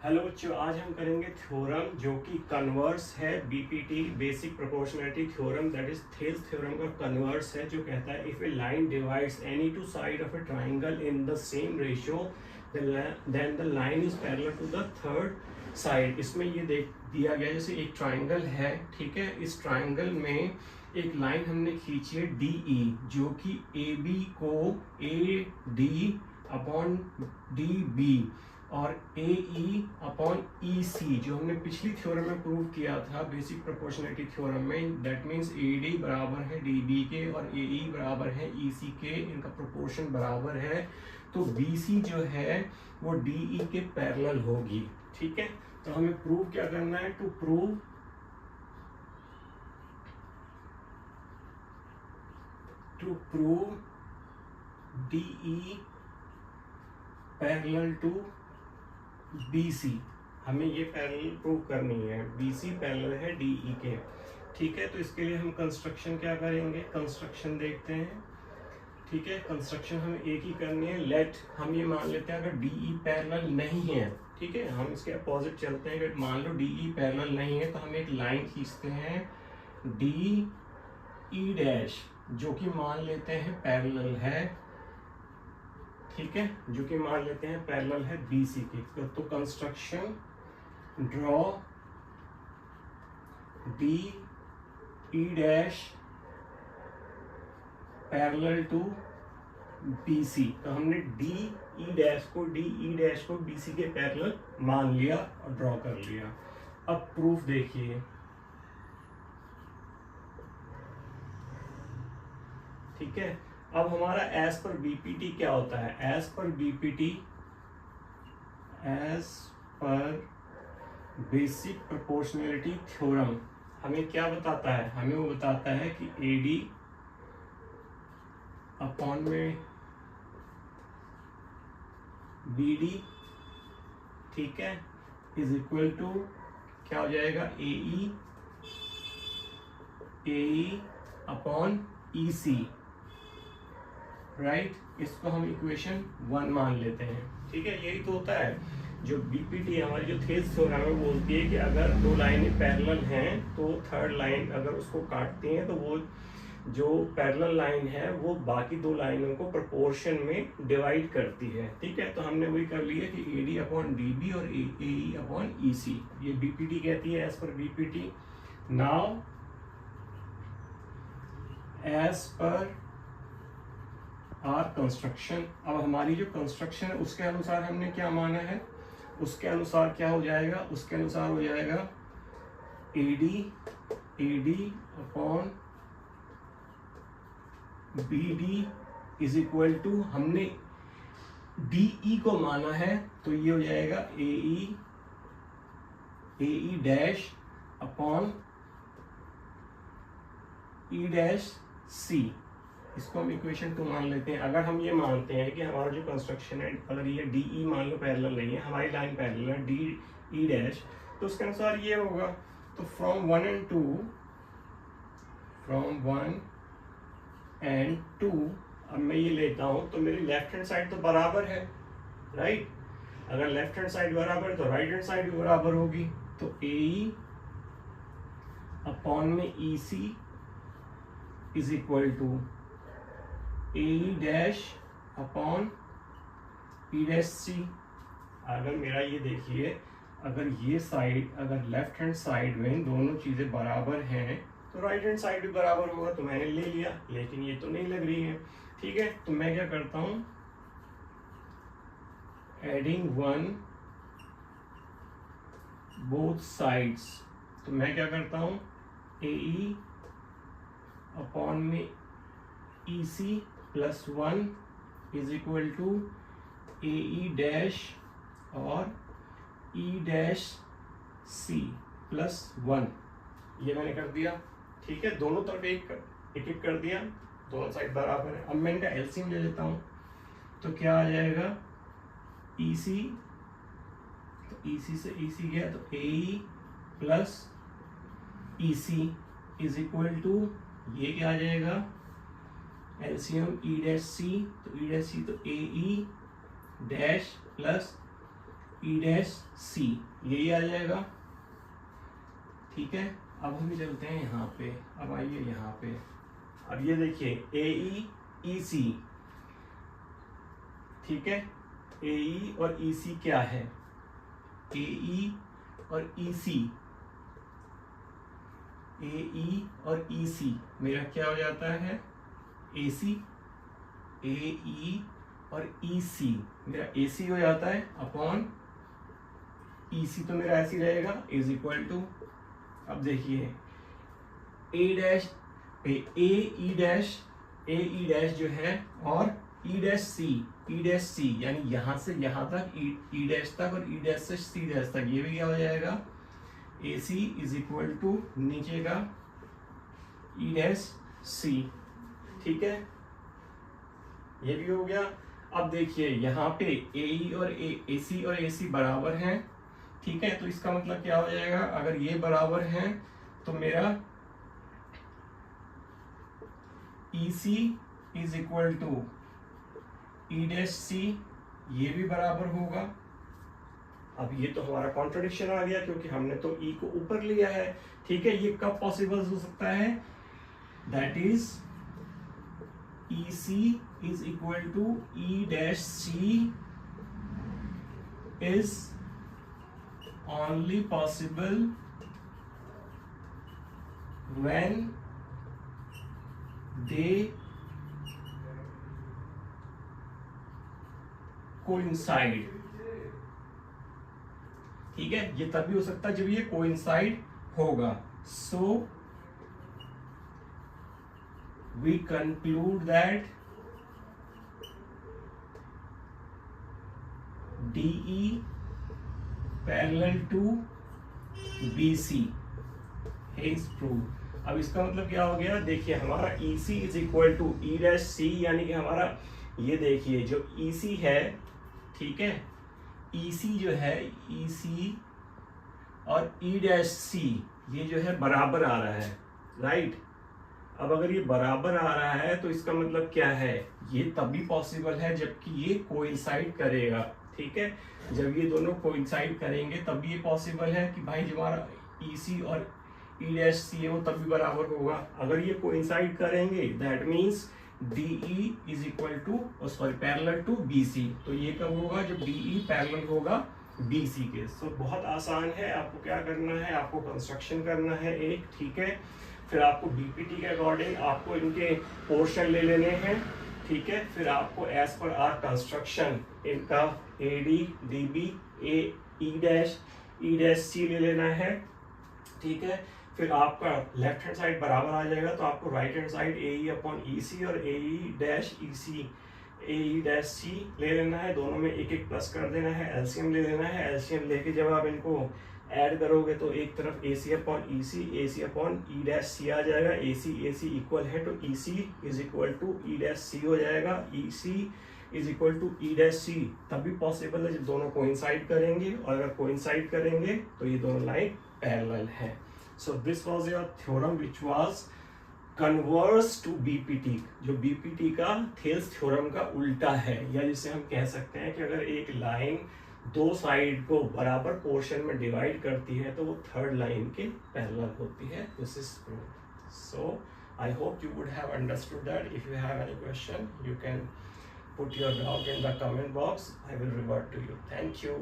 Hello बच्चों, आज हम करेंगे थ्योरम जो कि कन्वर्स है BPT basic proportionality theorem, that is Thales theorem का कन्वर्स है, जो कहता है if a line divides any two side of a triangle in the same ratio then the line is parallel to the third side. इसमें ये देख दिया गया जैसे एक ट्राइंगल है, ठीक है। इस ट्राइंगल में एक लाइन हमने खींची है डी ई, जो कि ए बी को A D upon D B और ए ई अपॉन ई सी, जो हमने पिछली थ्योरम में प्रूव किया था बेसिक प्रोपोर्शनलिटी थ्योरम में। दैट मीन्स ए डी बराबर है डी बी के और ए ई बराबर है ई सी के, इनका प्रोपोर्शन बराबर है। तो बी सी जो है वो डी ई के पैरेलल होगी, ठीक है। तो हमें प्रूव क्या करना है? To prove D E parallel to BC, हमें ये पैरेलल प्रूव करनी है। BC पैरेलल है DE के, ठीक है। तो इसके लिए हम कंस्ट्रक्शन क्या करेंगे? कंस्ट्रक्शन देखते हैं, ठीक है। कंस्ट्रक्शन हमें एक ही करनी है। लेट हम ये मान लेते हैं अगर DE पैरेलल नहीं है, ठीक है, हम इसके अपोजिट चलते हैं। अगर मान लो DE पैरेलल नहीं है तो हम एक लाइन खींचते हैं DE डैश, जो कि मान लेते हैं पैरेलल है, ठीक है, जो कि मान लेते हैं पैरेलल है BC की। तो construction draw DE dash parallel to BC। तो हमने DE डैश को BC के पैरेलल मान लिया और ड्रॉ कर लिया। अब प्रूफ देखिए, ठीक है। अब हमारा एज पर बीपीटी क्या होता है? एज पर बेसिक प्रोपोर्शनलिटी थ्योरम हमें क्या बताता है? हमें वो बताता है कि AD अपॉन में BD, ठीक है, इज इक्वल टू क्या हो जाएगा? AE upon EC, right. इसको हम इक्वेशन 1 मान लेते हैं, ठीक है। यही तो होता है जो बीपीटी हमारी जो थेल्स थ्योरम है बोलती है कि अगर दो लाइनें पैरेलल हैं तो थर्ड लाइन अगर उसको काटती हैं तो वो जो पैरेलल लाइन है वो बाकी दो लाइनों को प्रोपोर्शन में डिवाइड करती है, ठीक है। तो हमने वही कर लिया कि AD अपॉन DB और AE अपॉन EC, ये बीपीटी कहती है as per BPT. Now as per our construction, अब हमारी जो कंस्ट्रक्शन है उसके अनुसार हमने क्या माना है? उसके अनुसार क्या हो जाएगा? उसके अनुसार हो जाएगा AD upon BD is equal to, हमने DE को माना है तो ये हो जाएगा AE dash upon E dash C। इसको हम इक्वेशन 2 मान लेते हैं। अगर हम ये मानते हैं कि हमारा जो कंस्ट्रक्शन है, अगर ये DE मान लो पैरेलल नहीं है, हमारी लाइन पैरेलल है DE डैश, तो उसके अनुसार ये होगा। तो फ्रॉम 1 एंड 2 अब मैं ये लेता हूं तो मेरी लेफ्ट हैंड साइड तो बराबर है, राइट। अगर लेफ्ट हैंड साइड बराबर है तो राइट हैंड साइड भी बराबर होगी। तो AE अपॉन में EC is equal to AE dash upon E dash C। अगर मेरा ये देखिए, अगर ये साइड, अगर लेफ्ट हैंड साइड में दोनों चीजें बराबर हैं तो राइट हैंड साइड भी बराबर होगा, तो मैंने ले लिया। लेकिन ये तो नहीं लग रही है, ठीक है। तो मैं क्या करता हूं, एडिंग 1 बोथ साइड्स। तो मैं क्या करता हूं, AE अपॉन में EC plus 1 is equal to AE dash और E डैश C प्लस 1, ये मैंने कर दिया, ठीक है। दोनों तरफ एक कर दिया, दोनों साइड बराबर है। अब मैं इनका एलसीएम ले लेता हूं तो क्या आ जाएगा? EC, तो EC से EC गया तो AE plus EC is equal to, ये क्या आ जाएगा? एलसीएम E डैश C, तो E डैश C तो AE dash plus E dash C, यही आ जाएगा। ठीक है, अब हम चलते हैं यहाँ पे। अब आइए यहाँ पे, अब ये देखिए ए ई सी, ठीक है, ए ई और ई सी क्या है, ए ई और ई सी, ए ई और ई सी मेरा क्या हो जाता है, ए सी, ए ई और ई सी मेरा ए सी हो जाता है अपॉन ई सी, तो मेरा ऐसे ही रहेगा इज इक्वल टू, अब देखिए ए डैश ए ई डैश जो है और ई डैश सी यानी यहां से यहां तक ई डैश तक और ई डैश से सी डैश तक, ये भी क्या हो जाएगा ए सी इज इक्वल टू नीचे का ई डैश सी। ठीक है, ये भी हो गया। अब देखिए यहाँ पे ए ई और ए सी और ए सी बराबर हैं, ठीक है, तो इसका मतलब क्या हो जाएगा, अगर ये बराबर हैं तो मेरा E C is equal to E dash C, ये भी बराबर होगा। अब ये तो हमारा कॉन्ट्रडिक्शन आ गया क्योंकि हमने तो ई को ऊपर लिया है। ठीक है, ये कब पॉसिबल हो सकता है, that is E C is equal to E dash C is only possible when they coincide। ठीक है, ये तभी हो सकता है जब ये coincide होगा। So we conclude that DE parallel to BC is proved। अब इसका मतलब क्या हो गया, देखिए हमारा EC is equal to E dash C, यानी कि हमारा ये देखिए जो EC है, ठीक है, EC जो है EC और ई डैश सी ये जो है बराबर आ रहा है, राइट। अब अगर ये बराबर आ रहा है तो इसका मतलब क्या है, ये तभी पॉसिबल है जबकि ये कोइंसाइड करेगा। ठीक है, जब ये दोनों कोइंसाइड करेंगे तब ये पॉसिबल है कि भाई जो हमारा EC और ई डैश सी है वो तभी बराबर होगा। अगर ये कोइंसाइड करेंगे that means DE is equal to sorry parallel to BC, तो ये कब होगा, जब DE पैरेलल होगा BC के। सो बहुत आसान है, आपको क्या करना है, आपको कंस्ट्रक्शन करना है एक, ठीक है, फिर आपको BPT के अकॉर्डिंग आपको इनके पोर्शन ले लेने हैं, ठीक है, फिर आपको एज पर आर कंस्ट्रक्शन इनका AD DB ई डैश सी ले लेना है। ठीक है, फिर आपका लेफ्ट हैंड साइड बराबर आ जाएगा तो आपको right hand side AE upon EC और AE डैश सी ले लेना है, दोनों में एक एक प्लस कर देना है, एलसीएम ले लेना है। एलसीएम लेके जब आप इनको ऐड करोगे तो एक तरफ AC upon AC upon E dash C आ जाएगा, AC इक्वल है तो EC is equal to E dash C हो जाएगा, EC is equal to E dash C तभी पॉसिबल है जब दोनों कोइंसाइड करेंगे, और अगर कोइंसाइड करेंगे तो ये दोनों लाइन पैरेलल है। So this was your theorem which was converse to BPT, जो BPT का थेल्स थ्योरम का उल्टा है, या जिसे हम कह सकते हैं कि अगर एक लाइन दो साइड को बराबर पोर्शन में डिवाइड करती है तो वो थर्ड लाइन के पैरेलल होती है। This is proved. So I hope you would have understood that. If you have any question you can put your doubt in the comment box. I will revert to you. Thank you.